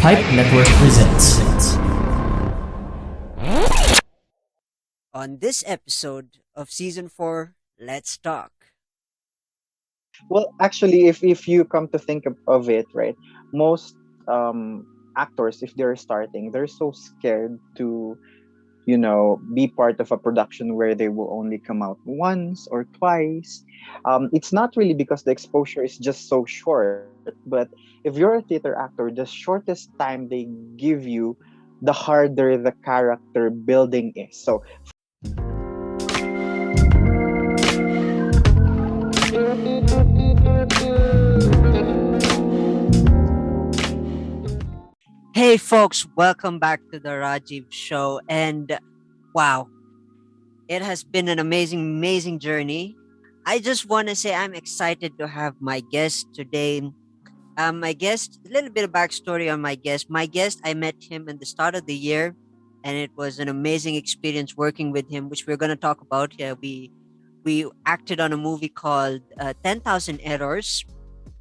Hype Network presents. On this episode of season 4, let's talk. Well, actually, if you come to think of it, right, most actors, if they're starting, they're so scared to, be part of a production where they will only come out once or twice. It's not really because the exposure is just so short, but if you're a theater actor, the shortest time they give you, the harder the character building is. So Hey folks, welcome back to the Rajiv show. And wow, it has been an amazing journey. I just want to say I'm excited to have my guest today. My guest, a little bit of backstory on my guest. My guest, I met him in the start of the year, and it was an amazing experience working with him, which we're going to talk about here. We acted on a movie called 10,000 Errors,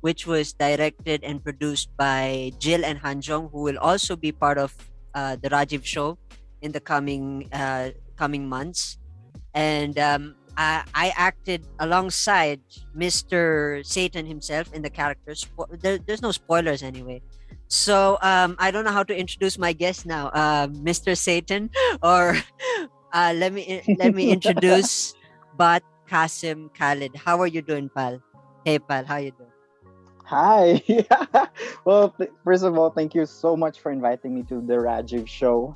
which was directed and produced by Jill and Hanjong, who will also be part of the Rajiv show in the coming months. And I acted alongside Mr. Satan himself in the characters. There's no spoilers anyway. So I don't know how to introduce my guest now, Mr. Satan, or let me introduce Butt Qasim Khalid. How are you doing, pal? Hey, pal, how you doing? Hi. Well, first of all, thank you so much for inviting me to the Rajiv show.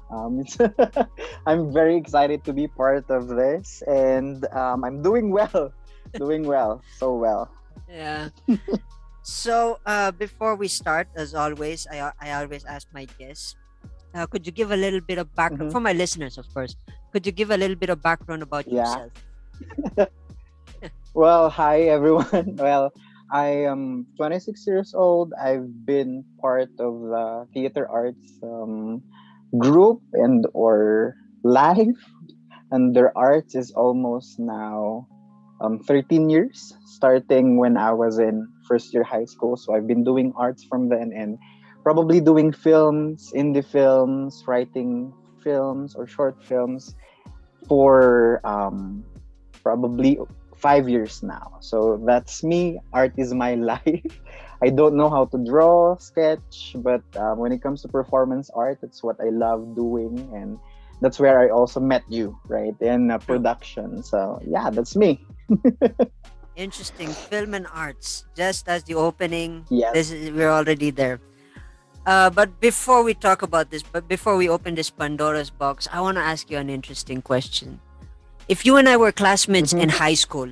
I'm very excited to be part of this, and I'm doing well, doing well, so well. Yeah. So, before we start, as always, I always ask my guests, could you give a little bit of background Hmm. for my listeners, of course? Could you give a little bit of background about Yeah. yourself? Well, hi everyone. Well, I am 26 years old. I've been part of the theater arts group and or life under arts is almost now 13 years, starting when I was in first year high school. So I've been doing arts from then and probably doing films, indie films, writing films or short films for probably 5 years now. So that's me. Art is my life. I don't know how to draw, sketch, but when it comes to performance art, it's what I love doing. And that's where I also met you, right? In True. production. So yeah, that's me. Interesting. Film and arts. Just as the opening, Yes. we're already there. But before we open this Pandora's box, I want to ask you an interesting question. If you and I were classmates Hmm. in high school,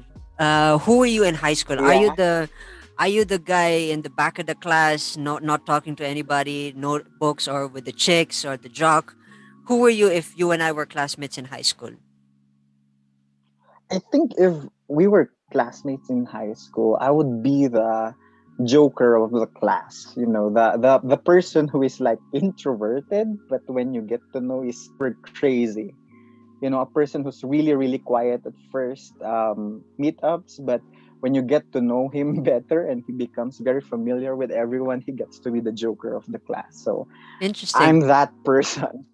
who were you in high school? Yeah. Are you the guy in the back of the class, not talking to anybody, notebooks, or with the chicks or the jock? Who were you if you and I were classmates in high school? I think if we were classmates in high school, I would be the joker of the class. You know, the person who is like introverted, but when you get to know is super crazy. You know, a person who's really quiet at first meetups, but when you get to know him better and he becomes very familiar with everyone, he gets to be the joker of the class. So Interesting. I'm that person.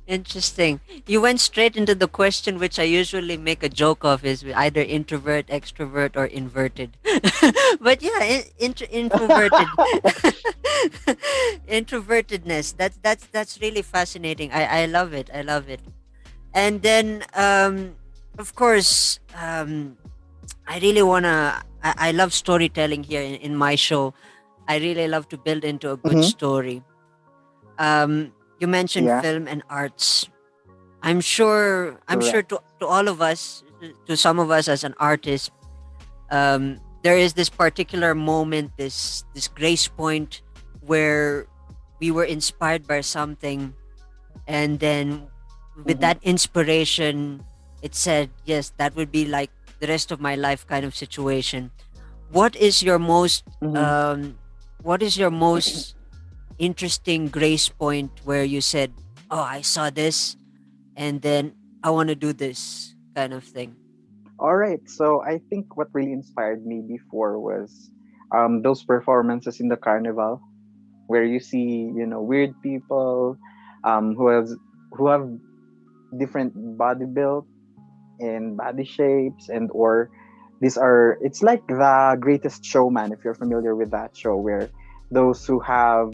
Interesting. You went straight into the question which I usually make a joke of is either introvert, extrovert, or inverted. But yeah, introverted. Introvertedness. That's really fascinating. I love it. I love it. And then of course I really wanna I love storytelling here in my show. I really love to build into a good Hmm. story. You mentioned Yeah, film and arts. I'm sure correct. to all of us, to some of us as an artist, there is this particular moment, this grace point where we were inspired by something, and then with Hmm. that inspiration, it said, yes, that would be like the rest of my life kind of situation. What is your most Hmm. um, what is your most interesting grace point where you said, "Oh, I saw this, and then I want to do this kind of thing." All right. So I think what really inspired me before was those performances in the carnival. where you see, weird people, who have different body build and body shapes, and or these are it's like the Greatest Showman, if you're familiar with that show, where those who have,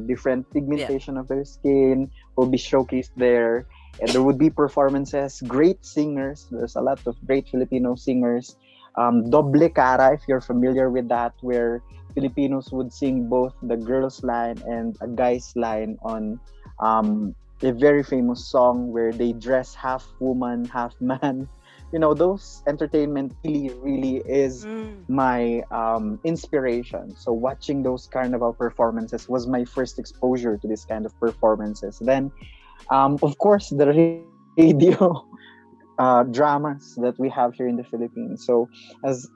different Yeah. pigmentation of their skin will be showcased there. And there would be performances, great singers. There's a lot of great Filipino singers. Doble cara, if you're familiar with that, where Filipinos would sing both the girls line and a guy's line on a very famous song where they dress half woman, half man. Those entertainment really, really is Mm. my inspiration. So watching those carnival performances was my first exposure to this kind of performances. Then, of course, the radio dramas that we have here in the Philippines. So, as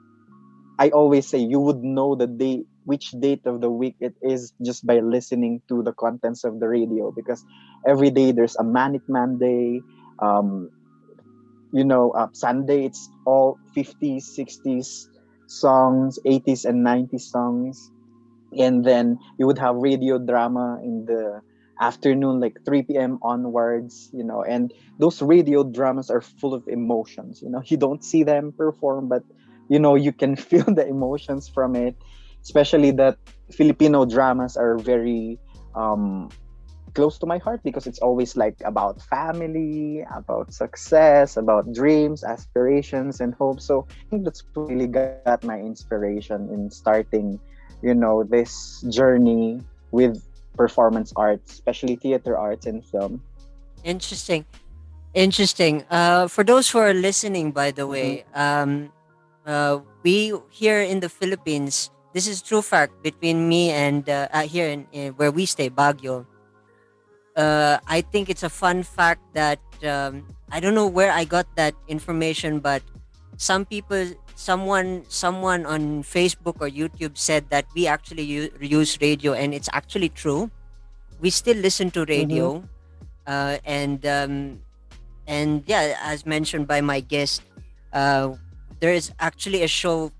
I always say, you would know the day, which date of the week it is, just by listening to the contents of the radio, because every day there's a Manic Man Day. Um, Sunday it's all 50s, 60s songs, 80s and 90s songs. And then you would have radio drama in the afternoon, like 3 p.m. onwards, and those radio dramas are full of emotions. You don't see them perform, but you can feel the emotions from it, especially that Filipino dramas are very close to my heart, because it's always like about family, about success, about dreams, aspirations, and hopes. So I think that's what really got my inspiration in starting, this journey with performance arts, especially theater arts and film. Interesting. Interesting. For those who are listening, by the Mm-hmm. way, we here in the Philippines, this is true fact between me and here in where we stay, Baguio. I think it's a fun fact that I don't know where I got that information, but some people, someone on Facebook or YouTube said that we actually use radio, and it's actually true. We still listen to Mm-hmm. radio, uh, and um, and yeah, as mentioned by my guest, uh, there is actually a show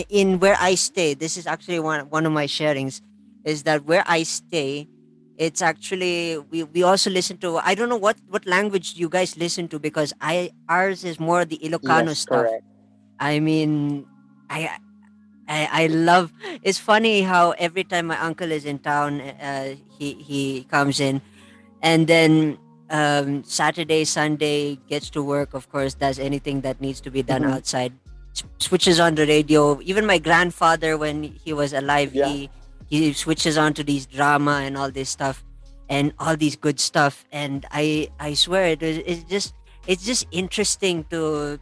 in where I stay. This is actually one of my sharings, is that where I stay, it's actually we also listen to, I don't know what language you guys listen to, because I ours is more the Ilocano Yes, stuff. correct. I mean, I I love. It's funny how every time my uncle is in town, he comes in, and then Saturday, Sunday gets to work. Of course, does anything that needs to be done Mm-hmm. outside. Switches on the radio. Even my grandfather, when he was alive, Yeah. he switches on to these drama and all this stuff, and all these good stuff. And I swear it's just interesting to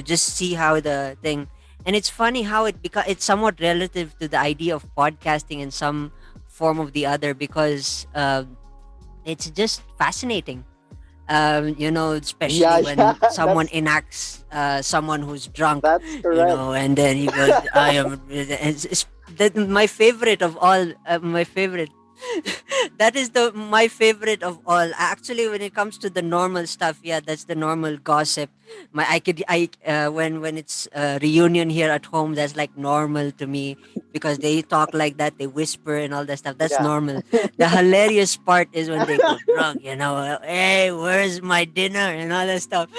just see how the thing. And it's funny how it's somewhat relative to the idea of podcasting in some form of the other, because it's just fascinating. Especially Yeah, yeah, when someone enacts someone who's drunk, that's correct. and then he goes, "I am." My favorite of all. My favorite. That is the my favorite of all. Actually, when it comes to the normal stuff, yeah, that's the normal gossip. When it's a reunion here at home, that's like normal to me, because they talk like that, they whisper and all that stuff. That's Yeah. normal. The hilarious part is when they go drunk, hey, where's my dinner and all that stuff.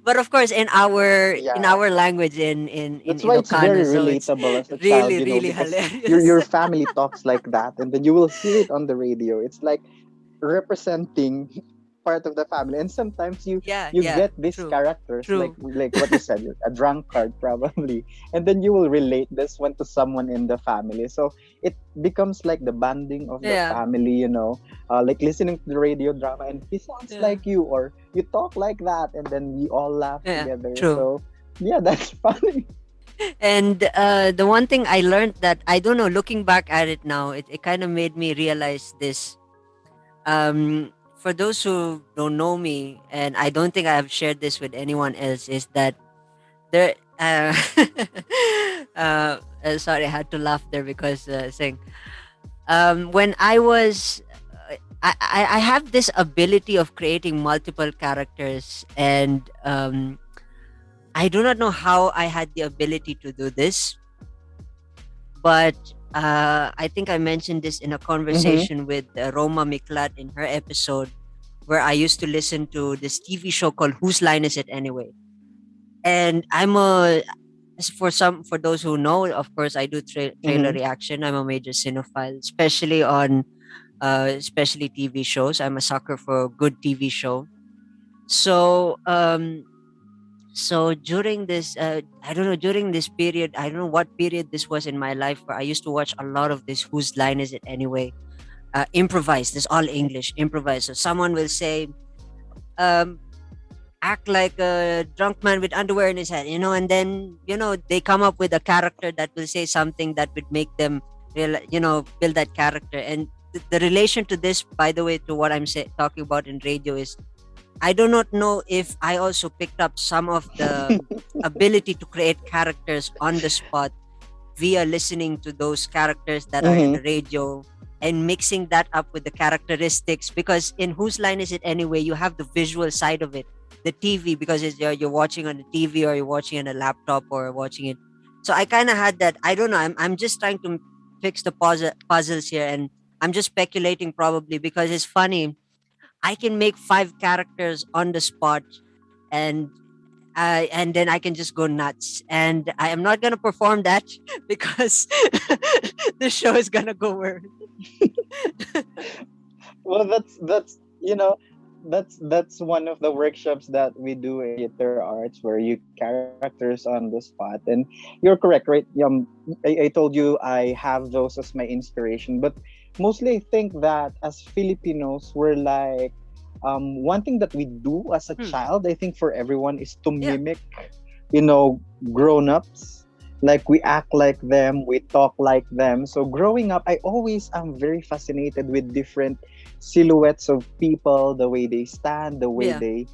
But of course, in Yeah. our language, in That's why it's Ilocano, very so it's relatable as a child, really really because your hilarious. your family talks like that, and then you will hear it on the radio. It's like representing part of the family, and sometimes you Yeah, you yeah, get these true, characters, like true. what you said, a drunkard probably, and then you will relate this one to someone in the family. So it becomes like the bonding of the Yeah, family, like listening to the radio drama, and he sounds yeah, like you, or you talk like that, and then we all laugh yeah, together. true. So yeah, that's funny. And the one thing I learned, that I don't know, looking back at it now, it kind of made me realize this. For those who don't know me, and I don't think I have shared this with anyone else, is that there. Sorry, I had to laugh there because saying when I was. I have this ability of creating multiple characters, and I do not know how I had the ability to do this, but I think I mentioned this in a Mm-hmm. conversation with Roma Miklat in her episode, where I used to listen to this TV show called Whose Line Is It Anyway? And for those who know, of course, I do trailer Mm-hmm. reaction. I'm a major cinephile, especially on especially TV shows. I'm a sucker for a good TV show. So during this I don't know, during this period, I don't know what period this was in my life, where I used to watch a lot of this Whose Line Is It Anyway? Improvised. This all English improvised. So someone will say, um act like a drunk man with underwear in his head, and then they come up with a character that will say something that would make them build that character. And the relation to this, by the way, to what talking about in radio is, I do not know if I also picked up some of the ability to create characters on the spot via listening to those characters that are in the Mm-hmm. radio and mixing that up with the characteristics. Because in Whose Line Is It Anyway, you have the visual side of it, the TV, because you're watching on the TV, or you're watching on a laptop, or watching it. So I kind of had that. I don't know. I'm just trying to fix the puzzles here, and I'm just speculating probably because it's funny. I can make five characters on the spot, and and then I can just go nuts. And I am not gonna perform that because the show is gonna go where. Well, that's that's one of the workshops that we do in theater arts, where you characters on the spot. And you're correct, right? I told you I have those as my inspiration, but mostly I think that as Filipinos, we're like, one thing that we do as a Hmm. child, I think for everyone, is to Yeah. mimic, grown-ups. Like, we act like them, we talk like them. So growing up, I always am very fascinated with different silhouettes of people, the way they stand, the way Yeah. they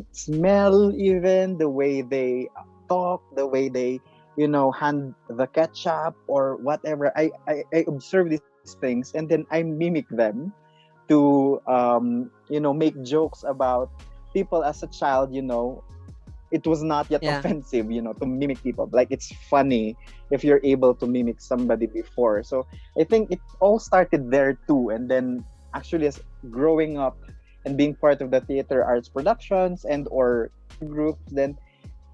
smell, even the way they talk, the way they hand the ketchup or whatever. I observe these things, and then I mimic them to make jokes about people as a child. It was not yet Yeah. offensive, to mimic people. Like, it's funny if you're able to mimic somebody before. So I think it all started there too. And then, actually, as growing up and being part of the theater arts productions and or groups, then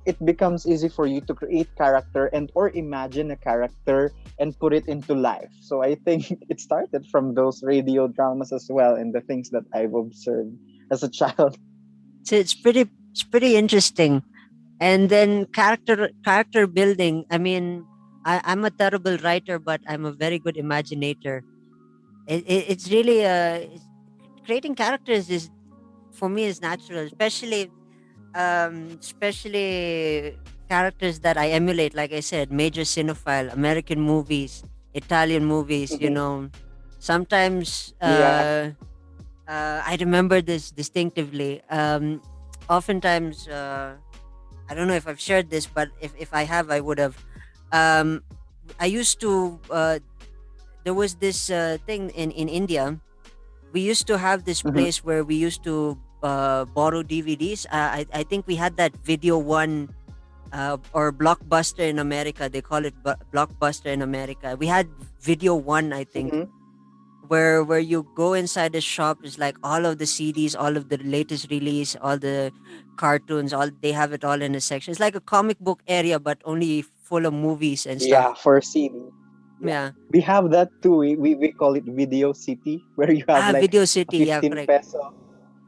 it becomes easy for you to create character and or imagine a character and put it into life. So I think it started from those radio dramas as well, and the things that I've observed as a child. So it's pretty interesting. And then character building. I mean, I'm a terrible writer, but I'm a very good imaginator. It's really creating characters is, for me, is natural, especially characters that I emulate. Like I said, major cinephile, American movies, Italian movies. Mhm. Sometimes Yeah. I remember this distinctively. Oftentimes, I don't know if I've shared this, but if I have, I would have. Um, I used to. There was this thing in India. We used to have this Mhm. place where we used to borrow DVDs. I think we had that Video One or Blockbuster in America. They call it Blockbuster in America. We had Video One, I think, Mhm. where you go inside the shop is like all of the CDs, all of the latest release, all the cartoons, all they have it all in a section. It's like a comic book area, but only full of movies and Yeah, stuff. for CD. Yeah. Yeah. We have that too. We call it Video City, where you have like Video a City. Yeah, 15 correct. peso,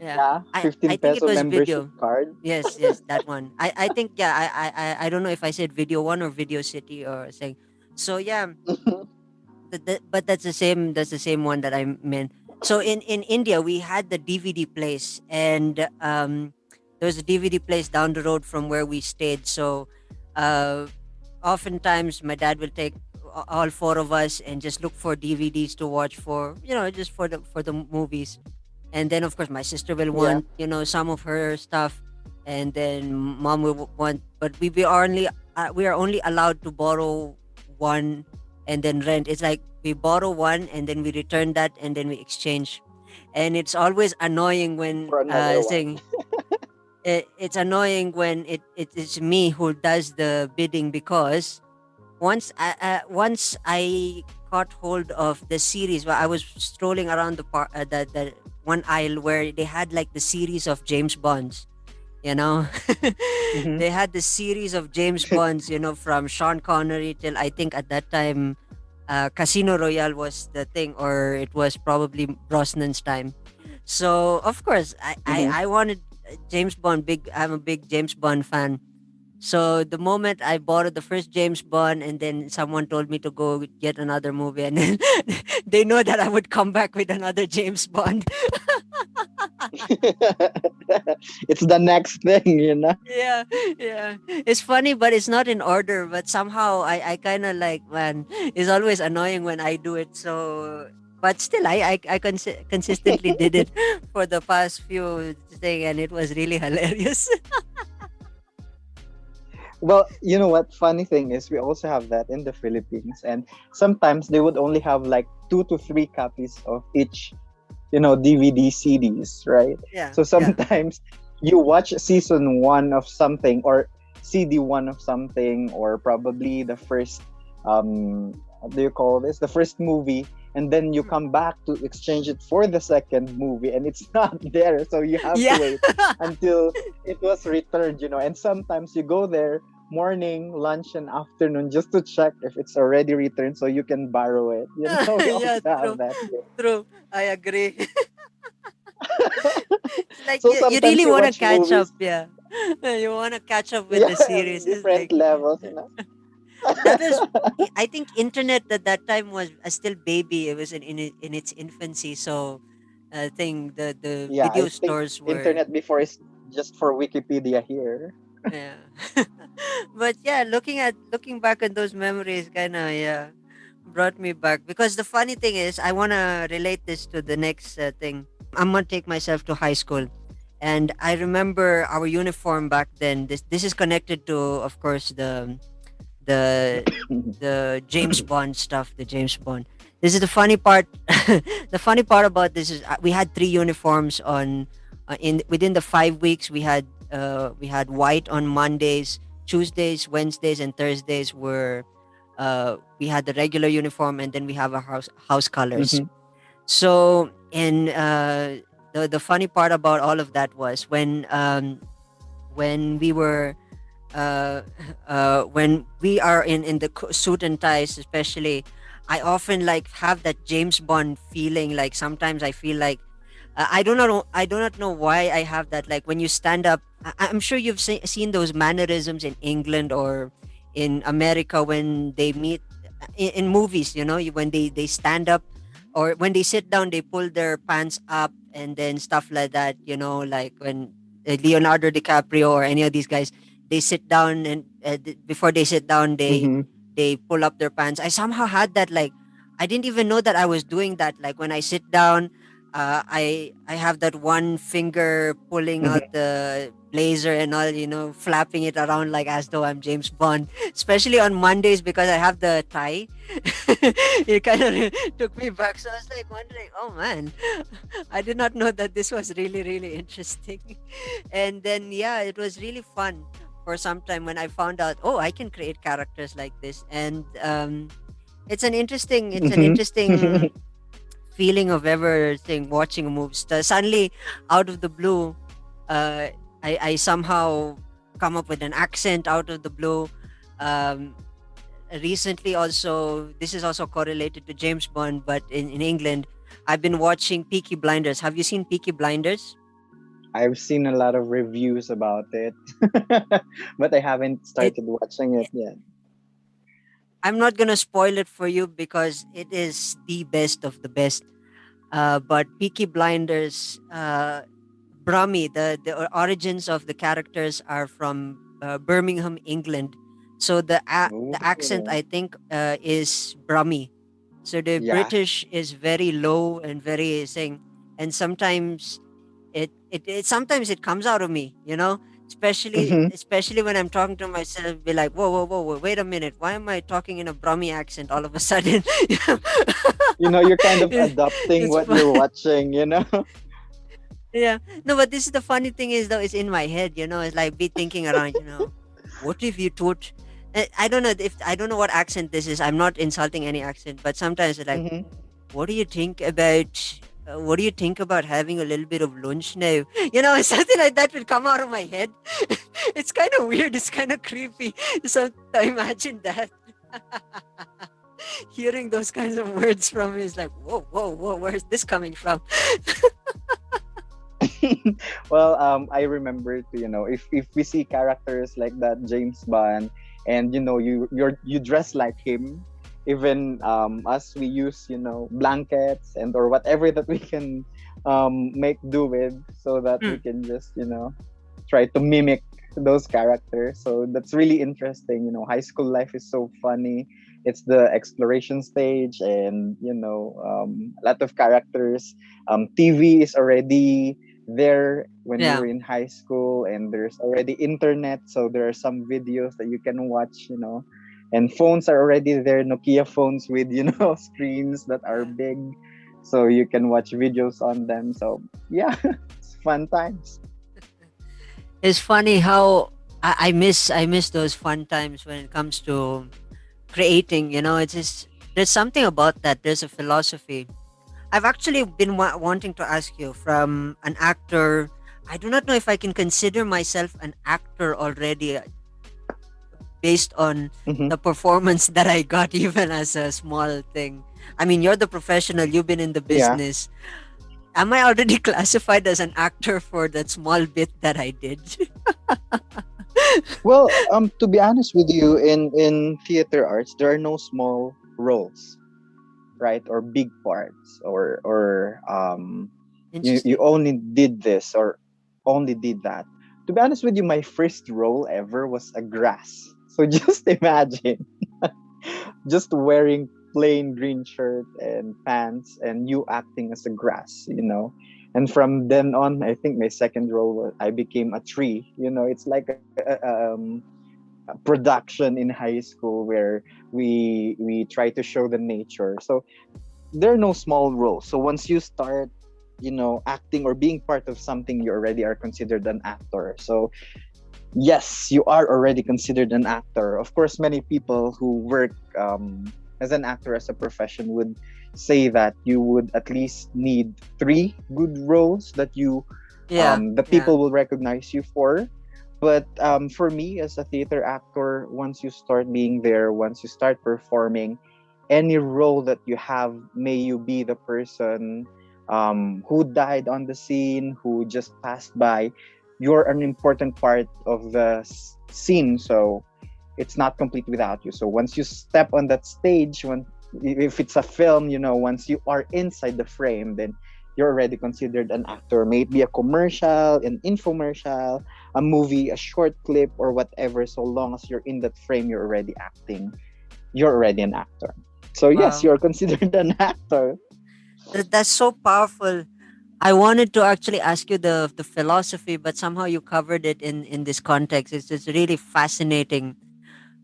Yeah. yeah, I 15 think it peso was membership video. card. Yes, yes, that one. I think, yeah, I don't know if I said Video One or Video City or saying. So yeah, but that's the same one that I meant. So in India we had the DVD place, and there was a DVD place down the road from where we stayed. So uh oftentimes my dad will take all four of us and just look for DVDs to watch, for just for the movies. And then of course my sister will Yeah. want some of her stuff, and then mom will want, but we are only allowed to borrow one and then rent. It's like we borrow one and then we return that and then we exchange. And it's always annoying when For another one. saying it's annoying when it is me who does the bidding, because once I caught hold of the series, where I was strolling around the one aisle where they had like the series of James Bonds. You know, Mm-hmm. they had the series of James Bonds. From Sean Connery till I think at that time, Casino Royale was the thing, or it was probably Brosnan's time. So of course, I I, Mm-hmm. I wanted James Bond. I'm a big James Bond fan. So the moment I borrowed the first James Bond, and then someone told me to go get another movie, and then they know that I would come back with another James Bond. It's the next thing, you know. Yeah, yeah. It's funny, but it's not in order. But somehow I kind of like, man, it's always annoying when I do it. So, but still, I consistently did it for the past few thing, and it was really hilarious. Well, you know what? Funny thing is, we also have that in the Philippines, and sometimes they would only have like 2 to 3 copies of each, DVD CDs, right? Yeah, So yeah. sometimes you watch season one of something, or CD one of something, or probably the first, what do you call this? The first movie, and then you Mm. come back to exchange it for the second movie, and it's not there, so you have to Yeah. wait until it was returned. And sometimes you go there morning, lunch, and afternoon just to check if it's already returned so you can borrow it. We Yeah, also have true. that here. True. I agree. It's like So you sometimes really you want to watch catch up. movies, Yeah. You want to catch up with yeah, the series. on It's different like levels. that was. I think internet at that time was still baby. It was in its infancy. So, I think the Yeah, I video think stores were. internet before is just for Wikipedia here. Yeah. But yeah, looking back at those memories, kind of, yeah, brought me back, because the funny thing is, I want to relate this to the next thing. I'm gonna take myself to high school, and I remember our uniform back then. This is connected to, of course, the the James Bond stuff. The James Bond. This is the funny part. The funny part about this is, we had three uniforms on, in within the 5 weeks. We had white on Mondays, Tuesdays, Wednesdays, and Thursdays were, we had the regular uniform, and then we have our house colors. Hmm. So, and the funny part about all of that was when we were when we are in the suit and ties, especially, I often like have that James Bond feeling. Like sometimes I feel like, I do not know why I have that. Like when you stand up, I'm sure you've seen those mannerisms in England or in America when they meet, in movies. When they stand up, or when they sit down, they pull their pants up and then stuff like that. Like when Leonardo DiCaprio or any of these guys, they sit down, and before they sit down, Hmm. they pull up their pants. I somehow had that, like, I didn't even know that I was doing that. Like when I sit down, I have that one finger pulling out Hmm. the blazer and all, flapping it around like as though I'm James Bond. Especially on Mondays because I have the tie. It kind of took me back. So I was like wondering, oh man, I did not know that this was really really interesting. And then yeah, it was really fun for some time when I found out, oh, I can create characters like this. And it's an interesting Hmm. feeling of everything, watching a movie. Suddenly, out of the blue, uh, I somehow come up with an accent out of the blue. Um, Recently, also, this is also correlated to James Bond, but in England, I've been watching Peaky Blinders. Have you seen Peaky Blinders? I've seen a lot of reviews about it, but I haven't It, started watching it yet. I'm not gonna spoil it for you because it is the best of the best. But Peaky Blinders, Brummy, the origins of the characters are from Birmingham, England. So the accent, Oh, I think, is Brummy. So the yeah. British is very low and very saying, and sometimes it sometimes it comes out of me, especially Hmm. especially when I'm talking to myself, be like, whoa, whoa, whoa, whoa, wait a minute, why am I talking in a Brummy accent all of a sudden? You're kind of It- adopting it's what fun. you're watching. Yeah. No, but this is the funny thing is though, it's in my head, it's like be thinking around, what if you told I don't know if I don't know what accent this is. I'm not insulting any accent, but sometimes it's like, Mm-hmm. what do you think about? What do you think about having a little bit of lunch now? You know, something like that will come out of my head. It's kind of weird. It's kind of creepy. So imagine that. Hearing those kinds of words from me is like, whoa, whoa, whoa, where's this coming from? Well, I remember to, if we see characters like that James Bond, and you dress like him, even us, we use blankets and or whatever that we can make do with, so that we Hmm. can just try to mimic those characters. So that's really interesting. High school life is so funny. It's the exploration stage, and a lot of characters. TV is already there when we Yeah. were in high school, and there's already internet, so there are some videos that you can watch, and phones are already there, Nokia phones with screens that are Yeah. big, so you can watch videos on them. So yeah, it's fun times. It's funny how I miss those fun times when it comes to creating. You know, it's just there's something about that. There's a philosophy. I've actually been wanting to ask you from an actor. I do not know if I can consider myself an actor already based on Hmm. the performance that I got even as a small thing. I mean, you're the professional, you've been in the Yeah. business. Am I already classified as an actor for that small bit that I did? Well, to be honest with you, in theater arts, there are no small roles, right, or big parts, or you Interesting. only did this or only did that. To be honest with you, my first role ever was a grass. So just imagine, just wearing plain green shirt and pants, and you acting as a grass, and from then on, I think my second role I became a tree. It's like a production in high school where we try to show the nature. So there are no small roles. So once you start, acting or being part of something, you already are considered an actor. So yes, you are already considered an actor. Of course, many people who work as an actor as a profession would say that you would at least need three good roles that Yeah, the yeah. people will recognize you for. But for me, as a theater actor, once you start being there, once you start performing, any role that you have, may you be the person who died on the scene, who just passed by, you're an important part of the scene. So it's not complete without you. So once you step on that stage, when if it's a film, once you are inside the frame, then you're already considered an actor. May it be a commercial, an infomercial, a movie, a short clip, or whatever. So long as you're in that frame, you're already acting. You're already an actor. So yes, Wow. you're considered an actor. That's so powerful. I wanted to actually ask you the philosophy, but somehow you covered it in this context. It's just really fascinating,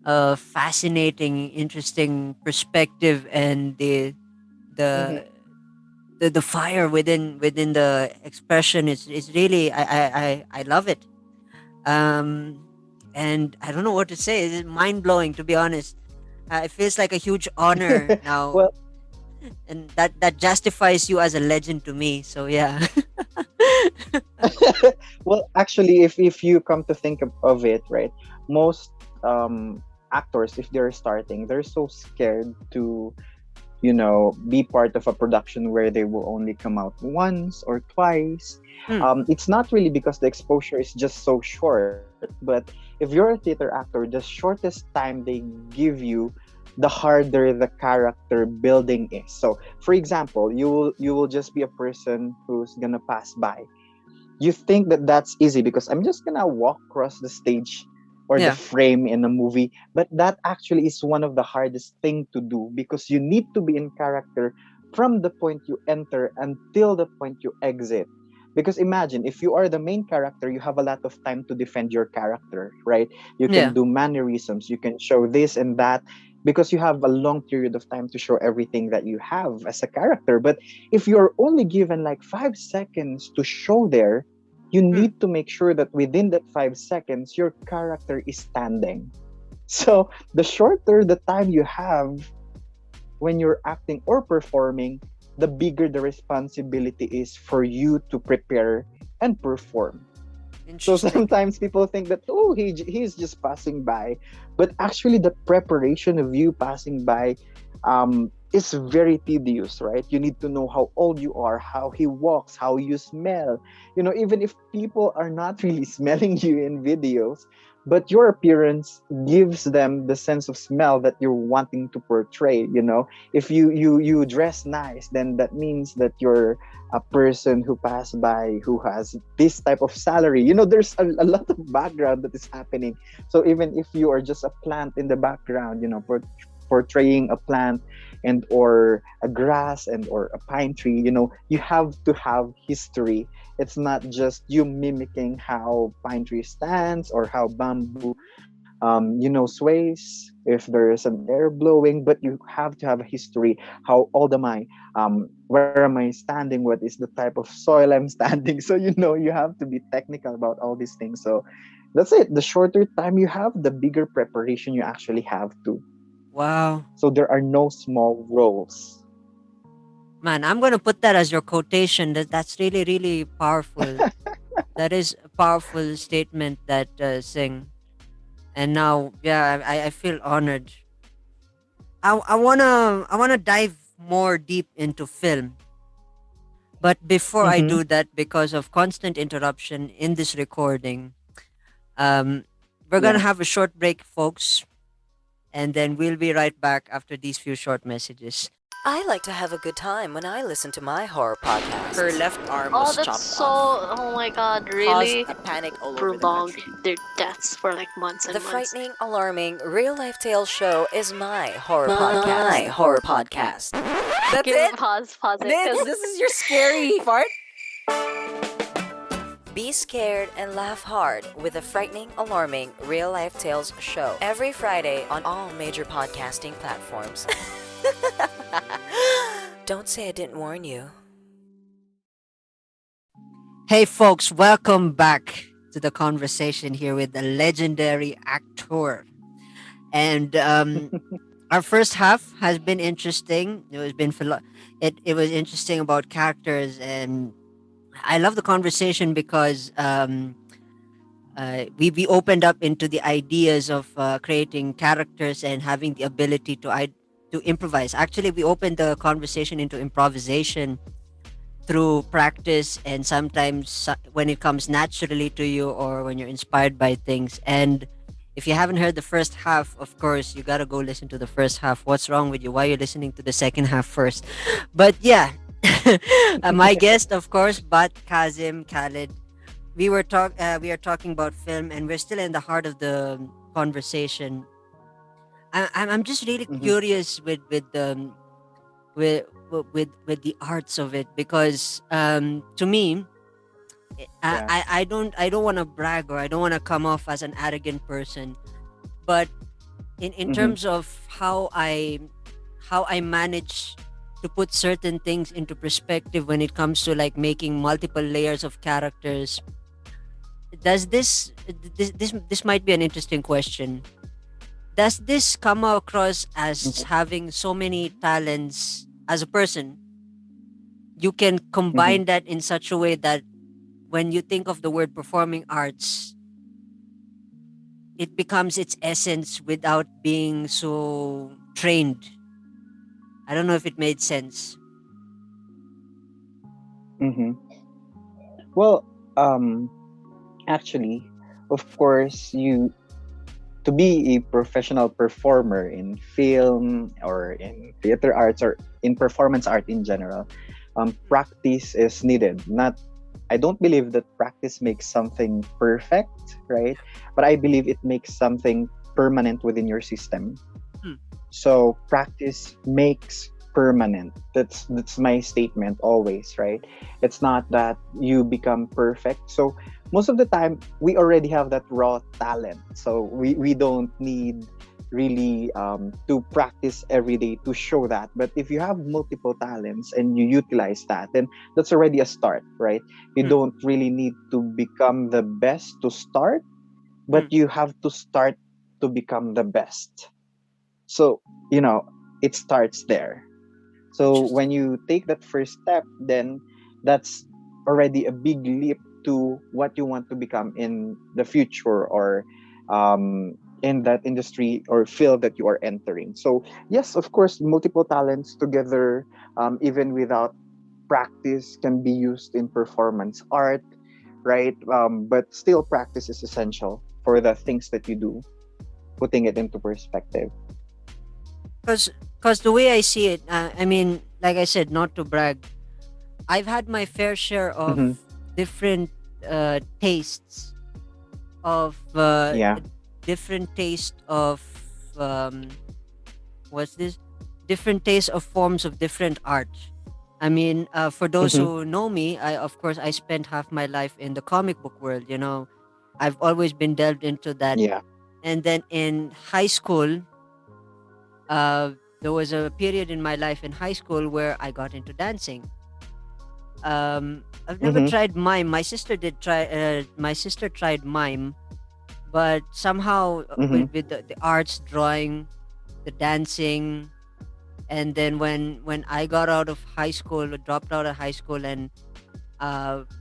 fascinating, interesting perspective, and the Mm-hmm. the fire within the expression is really I love it. Um, and I don't know what to say. It's mind blowing, to be honest. It feels like a huge honor now, Well, and that justifies you as a legend to me. So yeah. well, actually, if you come to think of it, right, most actors, if they're starting, they're so scared to be part of a production where they will only come out once or twice. Hmm. It's not really because the exposure is just so short, but if you're a theater actor, the shortest time they give you, the harder the character building is. So for example, you will just be a person who's gonna pass by. You think that that's easy because I'm just gonna walk across the stage or the Yeah. frame in a movie, but that actually is one of the hardest thing to do, because you need to be in character from the point you enter until the point you exit. Because imagine, if you are the main character, you have a lot of time to defend your character, right? You can Yeah. do mannerisms, you can show this and that, because you have a long period of time to show everything that you have as a character. But if you're only given like 5 seconds to show there, you Hmm. need to make sure that within that 5 seconds, your character is standing. So the shorter the time you have when you're acting or performing, the bigger the responsibility is for you to prepare and perform. So Interesting. sometimes people think that, oh, he's just passing by, but actually the preparation of you passing by is very tedious, right? You need to know how old you are, how he walks, how you smell. You know, even if people are not really smelling you in videos, but your appearance gives them the sense of smell that you're wanting to portray. You know, if you dress nice, then that means that you're a person who passed by who has this type of salary. You know, there's a lot of background that is happening. So even if you are just a plant in the background, you know, portraying a plant and or a grass and or a pine tree, you know, you have to have history. It's not just you mimicking how pine tree stands or how bamboo sways if there is an air blowing, but you have to have a history. How old am I? Where am I standing? What is the type of soil I'm standing? So, you know, you have to be technical about all these things. So that's it. The shorter time you have, the bigger preparation you actually have to. Wow. So there are no small roles. Man, I'm going to put that as your quotation. That's really, really powerful. That is a powerful statement that Singh. And now, yeah, I feel honored. I wanna dive more deep into film. But before I Mm-hmm. do that, because of constant interruption in this recording, um, we're Yeah. gonna have a short break, folks, and then we'll be right back after these few short messages. I like to have a good time when I listen to my horror podcast. Her left arm Oh, was that's chopped so. off, Oh my god, caused really? a panic all over the Prolonged country. their deaths for like months and The months. frightening, alarming, real life tales show is my horror podcast. My horror podcast. That's Can it? we pause it? This, 'Cause this is your scary part? Be scared and laugh hard with the frightening, alarming, real life tales show every Friday on all major podcasting platforms. Don't say I didn't warn you. Hey, folks, welcome back to the conversation here with the legendary actor. And our first half has been interesting. It was interesting about characters, and I love the conversation because we opened up into the ideas of creating characters and having the ability to improvise. Actually, we opened the conversation into improvisation through practice and sometimes when it comes naturally to you or when you're inspired by things. And if you haven't heard the first half, of course, you gotta go listen to the first half. What's wrong with you? Why are you listening to the second half first? But yeah, my guest, of course, Butt Qasim Khalid. We are talking about film, and we're still in the heart of the conversation. I'm just really Mm-hmm. curious with the arts of it because to me Yeah. I don't want to brag or I don't want to come off as an arrogant person, but in Mm-hmm. terms of how I manage to put certain things into perspective when it comes to like making multiple layers of characters. Does this might be an interesting question. Does this come across as having so many talents as a person? You can Mm-hmm. combine that in such a way that when you think of the word performing arts, it becomes its essence without being so trained. I don't know if it made sense. Mm-hmm. Well, um, actually, of course, you to be a professional performer in film or in theater arts or in performance art in general, practice is needed. Not, I don't believe that practice makes something perfect, right? But I believe it makes something permanent within your system. Hmm. So practice makes permanent. That's my statement always, right? It's not that you become perfect. So most of the time we already have that raw talent. So we don't need really to practice every day to show that. But if you have multiple talents and you utilize that, then that's already a start, right? You Hmm. don't really need to become the best to start, but Hmm. you have to start to become the best. So, it starts there. So when Interesting. you take that first step, then that's already a big leap to what you want to become in the future, or in that industry or field that you are entering. So yes, of course, multiple talents together, even without practice, can be used in performance art, right? But still, practice is essential for the things that you do, putting it into perspective. Because the way I see it, I mean, like I said, not to brag, I've had my fair share of Mm-hmm. different tastes of Yeah. different taste of um, what's this? Different taste of forms of different art. I mean, for those Mm-hmm. who know me, I of course I spent half my life in the comic book world. I've always been delved into that. Yeah. And then in high school, uh, there was a period in my life in high school where I got into dancing. I've never Mm-hmm. tried mime. My sister did try. My sister tried mime, but somehow Mm-hmm. with the arts, drawing, the dancing, and then when I got out of high school, or dropped out of high school, and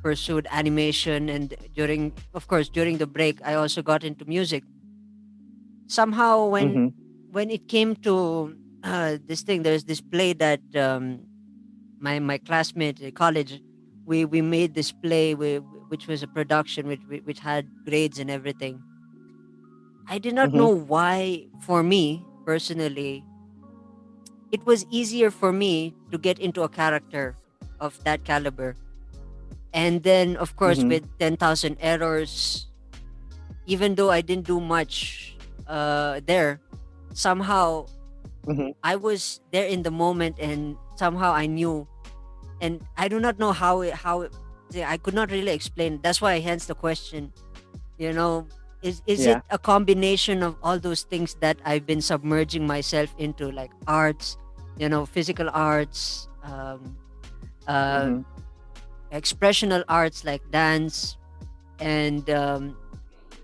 pursued animation, and of course, during the break, I also got into music. Somehow, Mm-hmm. when it came to this thing, there's this play that my classmate at college, we made this play, which was a production which had grades and everything. I did not Mm-hmm. know why, for me personally, it was easier for me to get into a character of that caliber. And then, of course, Mm-hmm. with 10,000 errors, even though I didn't do much there, somehow Mm-hmm. I was there in the moment, and somehow I knew. And I do not know yeah, I could not really explain. That's why hence the question, you know, is Yeah. it a combination of all those things that I've been submerging myself into, like arts, physical arts, uh, Mm-hmm. expressional arts like dance, and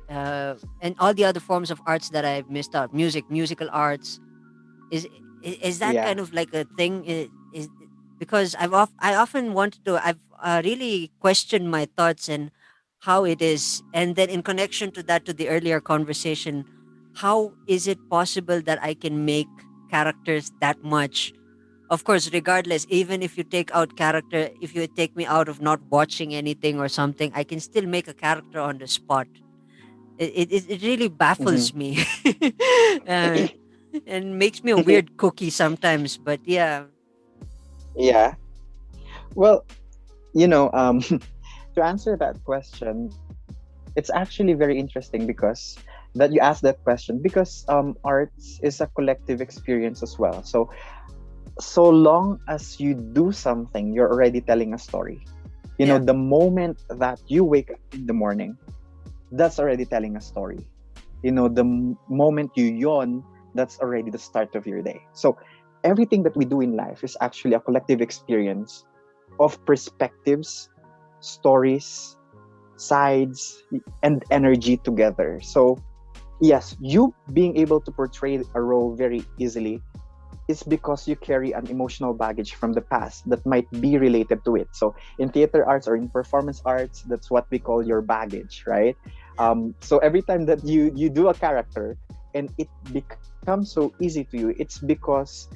and all the other forms of arts that I've missed out, musical arts. Is that Yeah. kind of like a thing? Is because I often wanted to. I've really questioned my thoughts and how it is, and then in connection to that, to the earlier conversation, how is it possible that I can make characters that much? Of course, regardless, even if you take out character, if you take me out of not watching anything or something, I can still make a character on the spot. It really Mm-hmm. baffles me. uh, and makes me a weird cookie sometimes. But yeah, Yeah. Well, you know, um, to answer that question, it's actually very interesting because that you asked that question, because arts is a collective experience as well. So long as you do something, you're already telling a story. yeah, The moment that you wake up in the morning, that's already telling a story. The moment you yawn, that's already the start of your day. So everything that we do in life is actually a collective experience of perspectives, stories, sides, and energy together. So yes, you being able to portray a role very easily is because you carry an emotional baggage from the past that might be related to it. So in theater arts or in performance arts, that's what we call your baggage, right? So every time that you do a character and it becomes so easy to you, it's because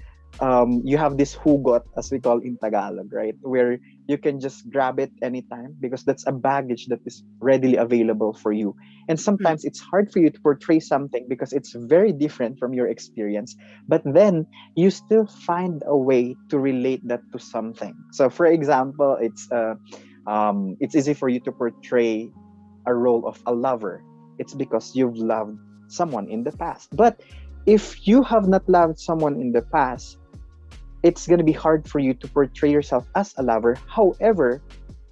you have this hugot, as we call in Tagalog, right? Where you can just grab it anytime because that's a baggage that is readily available for you. And mm, sometimes it's hard for you to portray something because it's very different from your experience. But then you still find a way to relate that to something. So, for example, it's easy for you to portray a role of a lover. It's because you've loved someone in the past. But if you have not loved someone in the past, it's going to be hard for you to portray yourself as a lover. However,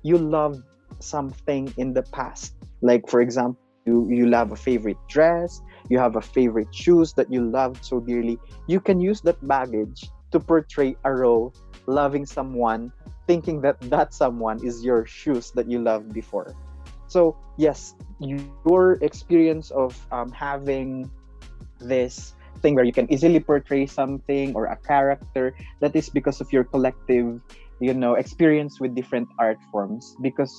you loved something in the past. Like, for example, you love a favorite dress, you have a favorite shoes that you loved so dearly. You can use that baggage to portray a role loving someone, thinking that that someone is your shoes that you loved before. So yes, your experience of having this thing where you can easily portray something or a character, that is because of your collective, experience with different art forms. Because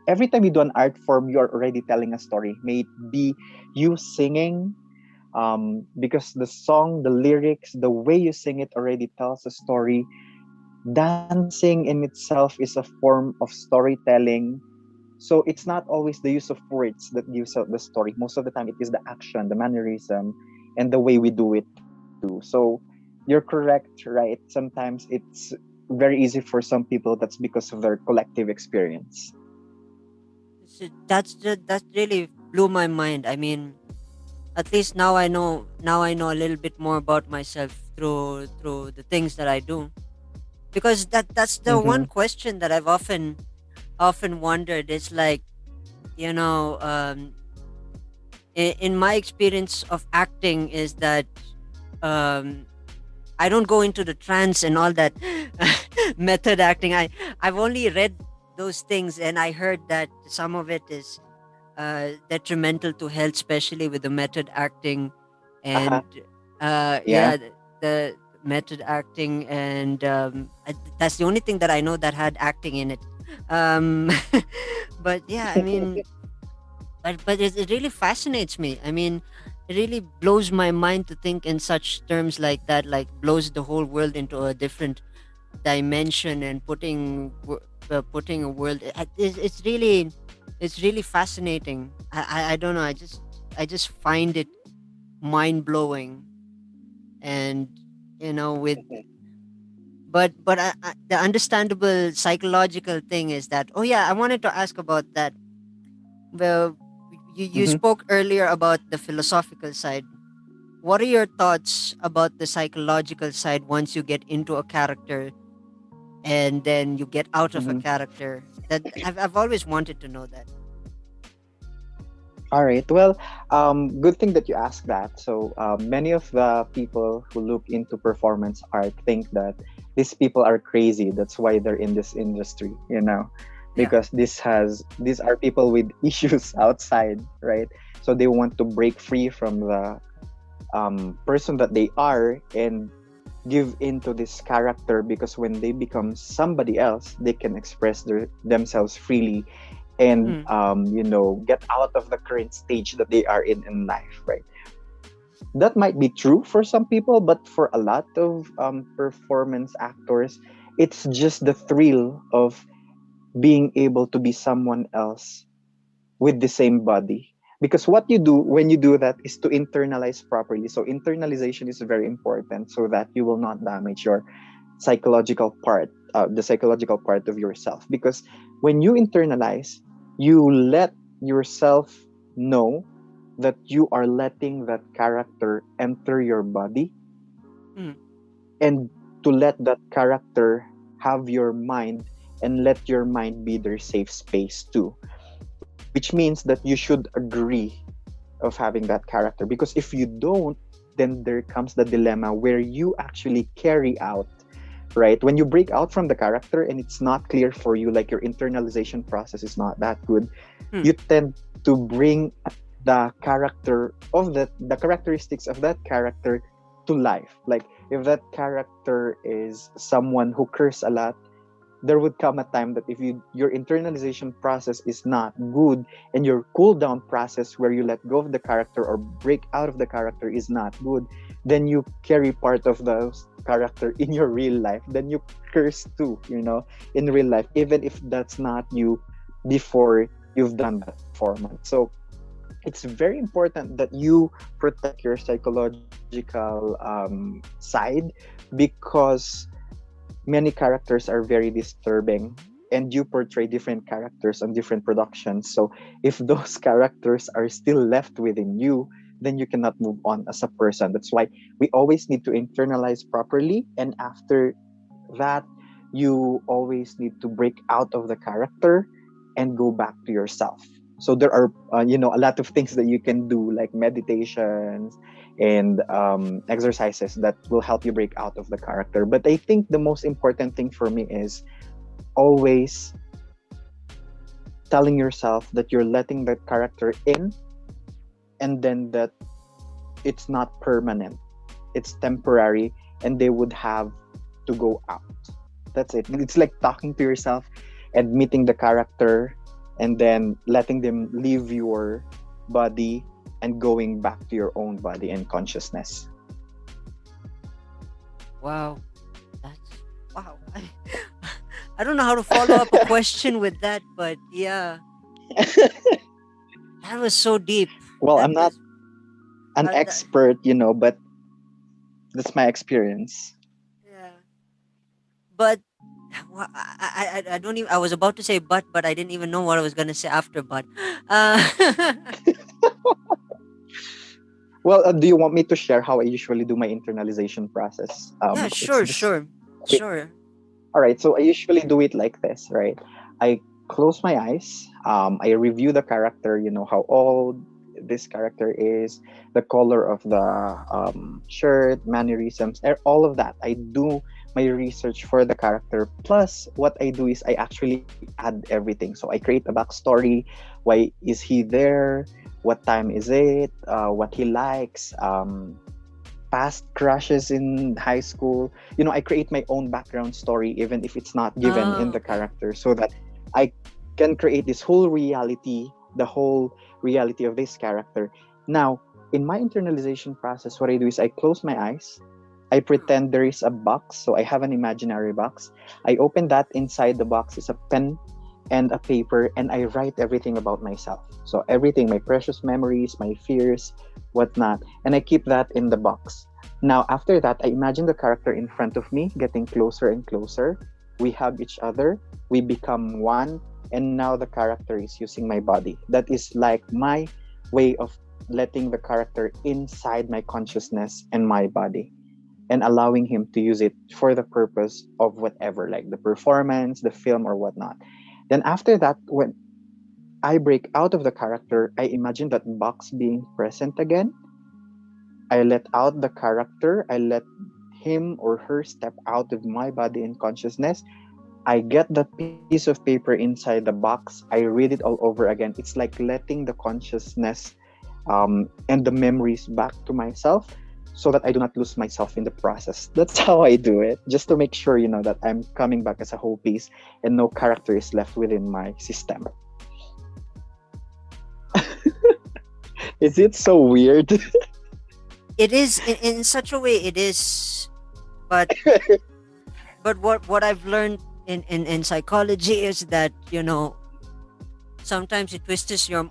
every time you do an art form, you're already telling a story. May it be you singing, because the song, the lyrics, the way you sing it already tells a story. Dancing in itself is a form of storytelling. So it's not always the use of words that gives out the story. Most of the time, it is the action, the mannerism, and the way we do it too. So you're correct, right? Sometimes it's very easy for some people. That's because of their collective experience. That really blew my mind. I mean, at least now I know a little bit more about myself through the things that I do. Because that's the Mm-hmm. one question that I've often wondered. It's like, you know, in my experience of acting is that um I don't go into the trance and all that method acting. I've only read those things, and I heard that some of it is detrimental to health, especially with the method acting, Uh-huh. and Yeah. the method acting, and that's the only thing that I know that had acting in it. Um, but yeah, I mean, but it really fascinates me. I mean, it really blows my mind to think in such terms like that, like blows the whole world into a different dimension and putting a world. It's really fascinating. I don't know. I just find it mind blowing, and with the understandable psychological thing is that, oh yeah, I wanted to ask about that. Well, you Mm-hmm. spoke earlier about the philosophical side. What are your thoughts about the psychological side once you get into a character and then you get out of a Mm-hmm. character? That I've always wanted to know that. All right. Well, good thing that you asked that. So, many of the people who look into performance art think that these people are crazy. That's why they're in this industry, Yeah. because these are people with issues outside, right? So they want to break free from the person that they are and give into this character, because when they become somebody else, they can express themselves freely and Mm, get out of the current stage that they are in life, right? That might be true for some people, but for a lot of performance actors, it's just the thrill of being able to be someone else with the same body. Because what you do when you do that is to internalize properly. So internalization is very important, so that you will not damage your psychological part, the psychological part of yourself. Because when you internalize, you let yourself know that you are letting that character enter your body, mm, and to let that character have your mind, and let your mind be their safe space too. Which means that you should agree of having that character, because if you don't, then there comes the dilemma where you actually carry out, right? When you break out from the character and it's not clear for you, like your internalization process is not that good, mm, you tend to bring the characteristics of that character to life. Like, if that character is someone who curse a lot, there would come a time that if your internalization process is not good, and your cool down process where you let go of the character or break out of the character is not good, then you carry part of the character in your real life. Then you curse too, in real life, even if that's not you before you've done that performance. So it's very important that you protect your psychological side, because many characters are very disturbing, and you portray different characters on different productions. So if those characters are still left within you, then you cannot move on as a person. That's why we always need to internalize properly, and after that, you always need to break out of the character and go back to yourself. So there are a lot of things that you can do, like meditations and exercises, that will help you break out of the character. But I think the most important thing for me is always telling yourself that you're letting that character in, and then that it's not permanent, it's temporary, and they would have to go out. That's it. It's like talking to yourself and meeting the character and then letting them leave your body and going back to your own body and consciousness. Wow. That's wow. I don't know how to follow up a question with that, but yeah, that was so deep. Well, That I'm not was an that, expert, but that's my experience. yeah. But I don't even. I was about to say but I didn't even know what I was gonna say after but. Uh, Well, do you want me to share how I usually do my internalization process? yeah, It's sure, just sure, quick. sure. All right, so I usually do it like this, right? I close my eyes. I review the character, how old this character is, the color of the shirt, mannerisms, all of that. I do my research for the character. Plus, what I do is I actually add everything. So I create a backstory. Why is he there? What time is it? What he likes? Past crushes in high school. I create my own background story, even if it's not given in Oh, the okay. character, so that I can create this whole reality, the whole reality of this character. Now, in my internalization process, what I do is I close my eyes. I Hmm. pretend there is a box, so I have an imaginary box. I open that. Inside the box is a pen and a paper, and I write everything about myself. So everything, my precious memories, my fears, whatnot, and I keep that in the box. Now, after that, I imagine the character in front of me getting closer and closer. We hug each other, we become one, and now the character is using my body. That is like my way of letting the character inside my consciousness and my body and allowing him to use it for the purpose of whatever, like the performance, the film, or whatnot. Then after that, when I break out of the character, I imagine that box being present again. I let out the character. I let him or her step out of my body and consciousness. I get that piece of paper inside the box. I read it all over again. It's like letting the consciousness and the memories back to myself so that I do not lose myself in the process. That's how I do it, just to make sure, that I'm coming back as a whole piece and no character is left within my system. Is it so weird? It is in such a way. It is, but what I've learned in psychology is that sometimes it twists your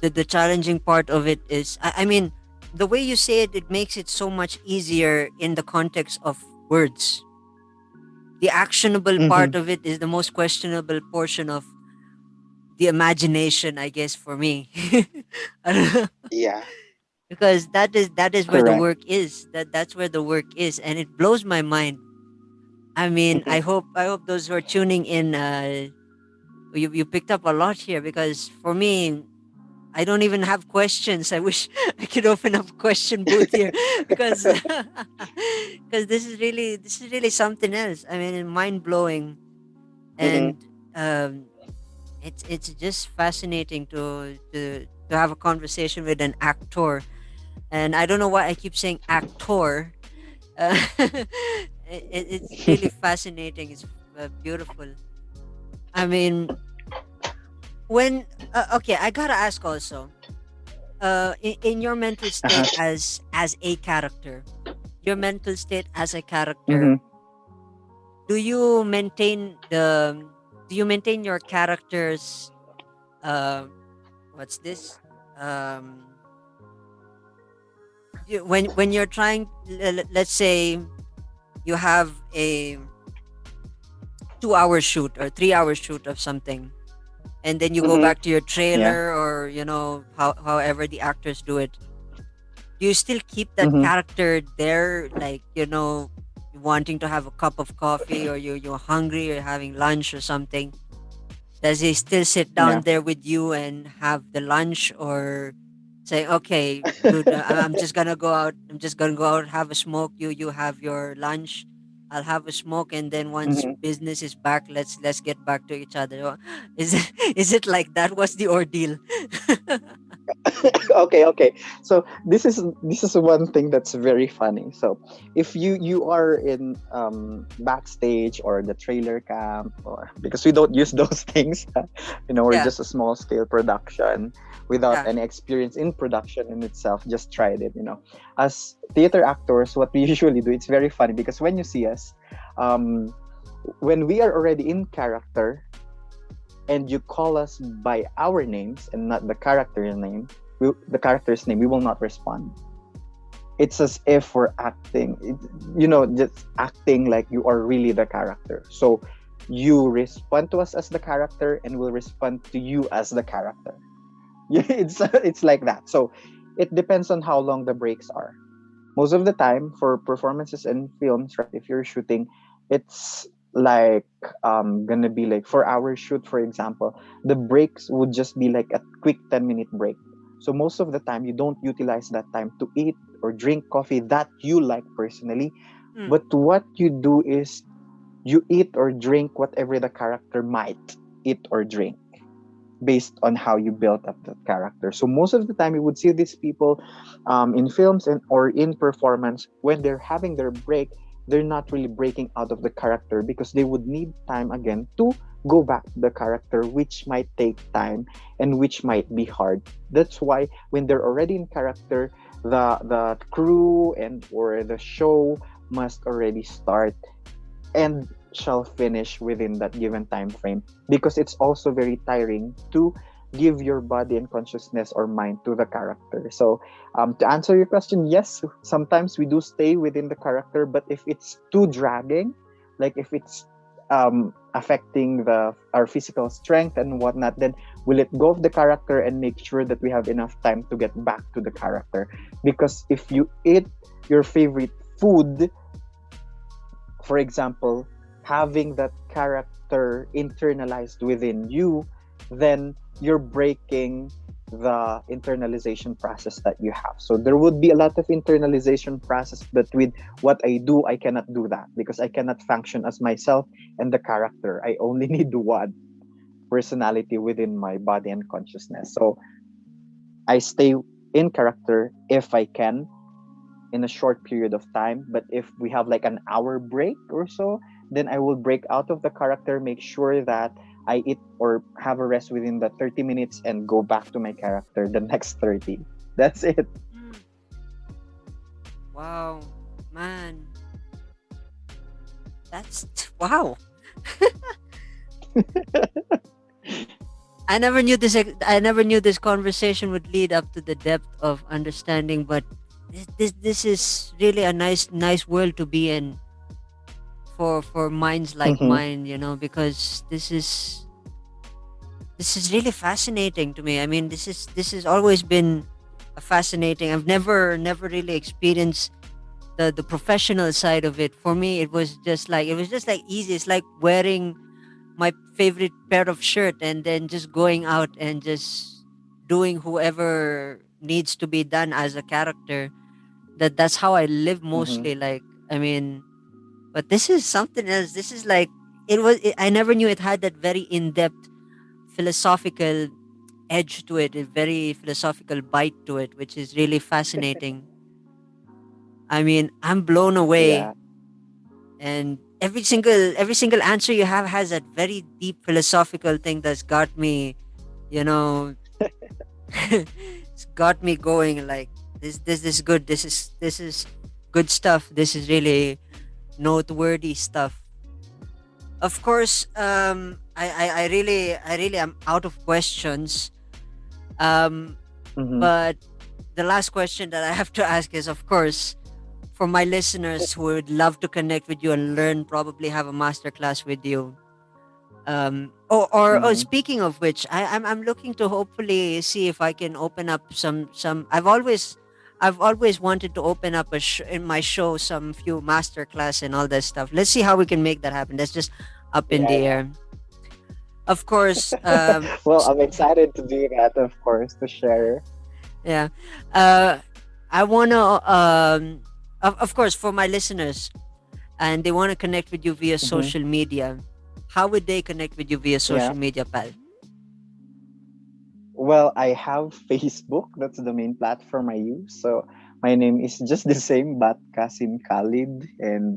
the challenging part of it is I mean the way you say it makes it so much easier in the context of words. The actionable Mm-hmm. part of it is the most questionable portion of the imagination, I guess, for me. I don't know, Yeah, because that is where the correct. work is. That's where the work is, and it blows my mind. I mean, Mm-hmm. I hope those who are tuning in, you picked up a lot here because for me, I don't even have questions. I wish I could open up a question booth here because because this is really something else. I mean, mind blowing, Mm-hmm. and it's just fascinating to have a conversation with an actor. And I don't know why I keep saying actor. It's really fascinating. It's beautiful. I mean, when okay, I gotta ask also. In your mental state Uh-huh. as a character, your mental state as a character, Mm-hmm. do you maintain the do you maintain your character's uh, what's this when you're trying, let's say you have a 2 hour shoot or 3 hour shoot of something, and then you go Mm-hmm. back to your Yeah. trailer, or however the actors do it. Do you still keep that Mm-hmm. character there, like wanting to have a cup of coffee, or you're hungry, or having lunch or something? Does he still sit down Yeah. there with you and have the lunch, or say, okay, dude, I'm just gonna go out. I'm just gonna go out, have a smoke. You have your lunch. I'll have a smoke, and then once Mm-hmm. business is back, let's get back to each other. Is it is it like that? What's the ordeal? Okay. So this is one thing that's very funny. So if you are in backstage or the trailer camp, or because we don't use those things, we're Yeah, just a small scale production without yeah. any experience in production in itself. Just tried it. As theater actors, what we usually do, it's very funny because when you see us, um, when we are already in character and you call us by our names and not the character's name, we will not respond. It's as if we're acting, just acting like you are really the character. So you respond to us as the character, and we'll respond to you as the character. Yeah, it's like that. So it depends on how long the breaks are. Most of the time for performances and films, right, if you're shooting, it's like gonna be like, for our shoot, for example, the breaks would just be like a quick 10-minute break. So most of the time you don't utilize that time to eat or drink coffee that you like personally, Mm. but what you do is you eat or drink whatever the character might eat or drink based on how you built up that character. So most of the time, you would see these people in films and or in performance, when they're having their break, they're not really breaking out of the character because they would need time again to go back to the character, which might take time and which might be hard. That's why when they're already in character, the crew and or the show must already start and shall finish within that given time frame, because it's also very tiring to give your body and consciousness or mind to the character. So to answer your question, yes, sometimes we do stay within the character, but if it's too dragging, like if it's affecting our physical strength and whatnot, then we let go of the character and make sure that we have enough time to get back to the character. Because if you eat your favorite food, for example, having that character internalized within you, then you're breaking the internalization process that you have. So there would be a lot of internalization process, but with what I do, I cannot do that because I cannot function as myself and the character. I only need one personality within my body and consciousness. So I stay in character if I can, in a short period of time. But if we have like an hour break or so, then I will break out of the character, make sure that I eat or have a rest within the 30 minutes and go back to my character the next 30. That's it. Mm. Wow, man, that's wow. I never knew this conversation would lead up to the depth of understanding, but this is really a nice world to be in for minds like Mm-hmm. mine, because this is really fascinating to me. I mean, this has always been a fascinating. I've never really experienced the professional side of it. For me, it was just like easy. It's like wearing my favorite pair of shirt and then just going out and just doing whoever needs to be done as a character. That's how I live Mm-hmm. mostly. Like, I mean, but this is something else. This is like I never knew it had that very in-depth philosophical edge to it, a very philosophical bite to it, which is really fascinating. I mean, I'm blown Yeah. away, and every single answer you have has that very deep philosophical thing that's got me, you know, it's got me going. Like this is good. This is good stuff. This is really noteworthy stuff. Of course, I really am out of questions. Um, Mm-hmm. but the last question that I have to ask is, of course, for my listeners who would love to connect with you and learn, probably have a masterclass with you. Or Mm-hmm. speaking of which, I'm looking to hopefully see if I can open up some. I've always wanted to open up in my show some few masterclass and all that stuff. Let's see how we can make that happen. That's just up in Yeah, the yeah. air. Of course, Well, I'm excited to do that, of course, to share. yeah. Uh, I wanna of course, for my listeners, and they want to connect with you via Mm-hmm. social media. How would they connect with you via Yeah. social media, pal? Well, I have Facebook. That's the main platform I use. So my name is just the same, Butt Qasim Khalid, and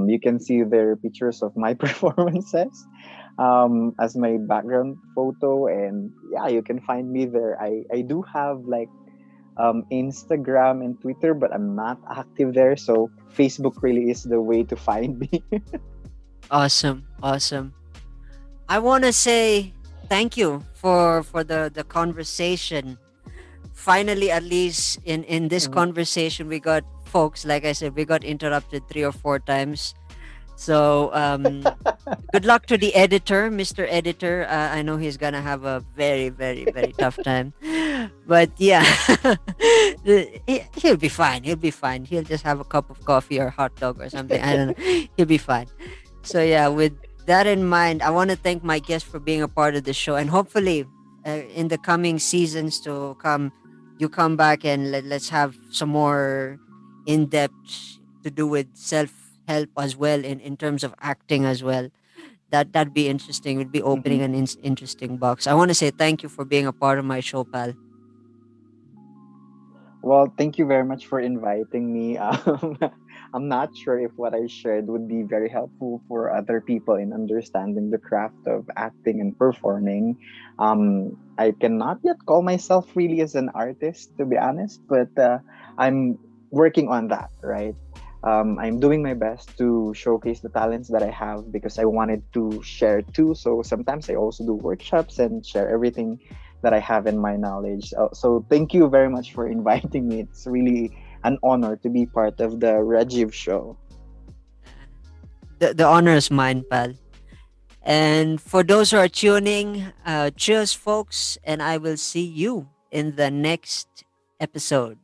you can see their pictures of my performances as my background photo, and yeah, you can find me there. I do have like Instagram and Twitter, but I'm not active there. So Facebook really is the way to find me. Awesome, awesome. I want to say thank you for the conversation. Finally, at least in this Mhm. conversation, we got folks. Like I said, we got interrupted 3 or 4 times. So good luck to the editor, Mr. Editor. I know he's gonna have a very, very, very tough time, but yeah, he'll be fine. He'll be fine. He'll just have a cup of coffee or hot dog or something. I don't know. He'll be fine. So yeah, with that in mind, I want to thank my guest for being a part of the show, and hopefully, in the coming seasons to come, you come back and let's have some more in depth to do with self help as well in terms of acting as well. That'd be interesting. We'd be opening Mhm. an interesting box. I want to say thank you for being a part of my show, pal. Well, thank you very much for inviting me. I'm not sure if what I shared would be very helpful for other people in understanding the craft of acting and performing. I cannot yet call myself really as an artist, to be honest, but I'm working on that, right? I'm doing my best to showcase the talents that I have because I wanted to share too. So sometimes I also do workshops and share everything that I have in my knowledge. So thank you very much for inviting me. It's really an honor to be part of the Rajiv show. The honor is mine, pal. And for those who are tuning, cheers, folks, and I will see you in the next episode.